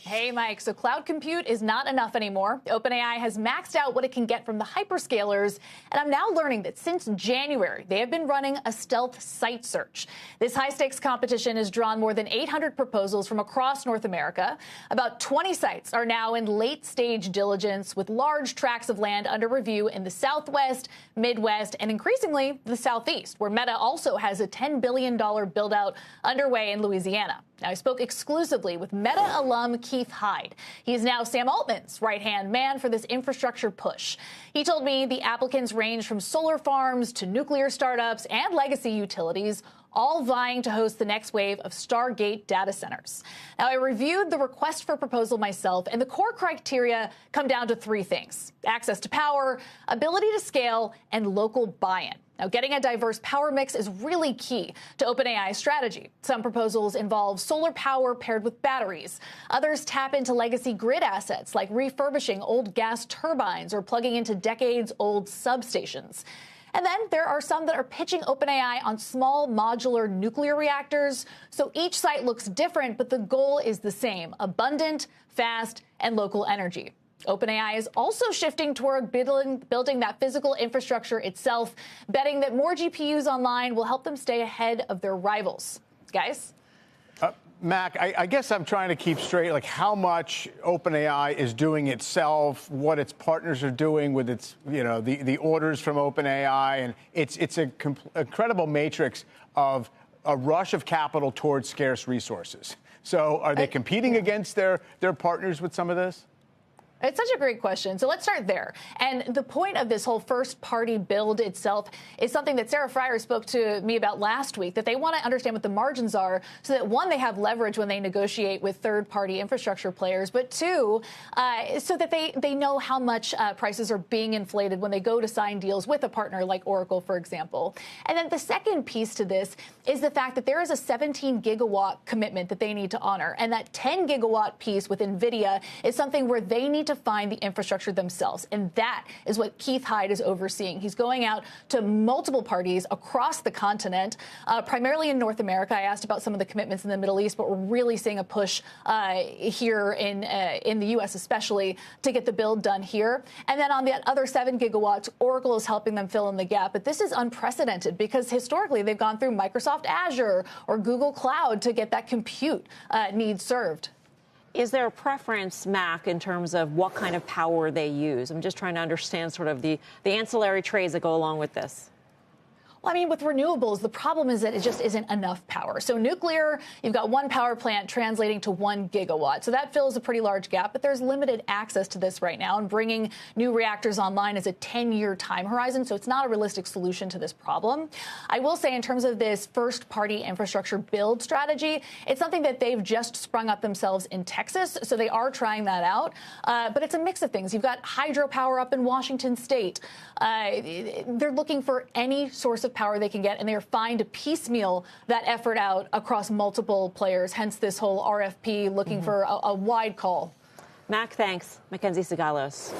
Hey, Mike. So cloud compute is not enough anymore. OpenAI has maxed out what it can get from the hyperscalers. And I'm now learning that since January, they have been running a stealth site search. This high-stakes competition has drawn more than 800 proposals from across North America. About 20 sites are now in late-stage diligence, with large tracts of land under review in the Southwest, Midwest, and increasingly the Southeast, where Meta also has a $10 billion build-out underway in Louisiana. Now, I spoke exclusively with Meta alum Keith Hyde. He is now Sam Altman's right-hand man for this infrastructure push. He told me the applicants range from solar farms to nuclear startups and legacy utilities, all vying to host the next wave of Stargate data centers. Now, I reviewed the request for proposal myself, and the core criteria come down to three things: access to power, ability to scale, and local buy-in. Now, getting a diverse power mix is really key to OpenAI's strategy. Some proposals involve solar power paired with batteries. Others tap into legacy grid assets, like refurbishing old gas turbines or plugging into decades-old substations. And then there are some that are pitching OpenAI on small modular nuclear reactors. So each site looks different, but the goal is the same: abundant, fast, and local energy. OpenAI is also shifting toward building that physical infrastructure itself, betting that more GPUs online will help them stay ahead of their rivals. Guys? Mac, I guess I'm trying to keep straight, like, how much OpenAI is doing itself, what its partners are doing with its, the orders from OpenAI. And it's an incredible matrix of a rush of capital towards scarce resources. So are they competing against their partners with some of this? It's such a great question. So let's start there. And the point of this whole first-party build itself is something that Sarah Fryer spoke to me about last week, that they want to understand what the margins are so that, one, they have leverage when they negotiate with third-party infrastructure players, but two, so that they know how much prices are being inflated when they go to sign deals with a partner like Oracle, for example. And then the second piece to this is the fact that there is a 17-gigawatt commitment that they need to honor. And that 10-gigawatt piece with NVIDIA is something where they need to find the infrastructure themselves. And that is what Keith Hyde is overseeing. He's going out to multiple parties across the continent, primarily in North America. I asked about some of the commitments in the Middle East, but we're really seeing a push here in the U.S., especially, to get the build done here. And then on the other 7 gigawatts, Oracle is helping them fill in the gap. But this is unprecedented because historically they've gone through Microsoft Azure or Google Cloud to get that compute need served. Is there a preference, Mac, in terms of what kind of power they use? I'm just trying to understand sort of the ancillary trades that go along with this. Well, I mean, with renewables, the problem is that it just isn't enough power. So nuclear, you've got one power plant translating to 1 gigawatt. So that fills a pretty large gap, but there's limited access to this right now. And bringing new reactors online is a 10-year time horizon, so it's not a realistic solution to this problem. I will say, in terms of this first-party infrastructure build strategy, it's something that they've just sprung up themselves in Texas, so they are trying that out. But it's a mix of things. You've got hydropower up in Washington State. They're looking for any source of power they can get, and they are fine to piecemeal that effort out across multiple players, hence this whole RFP looking for a wide call. Mac, thanks. Mackenzie Sigalos.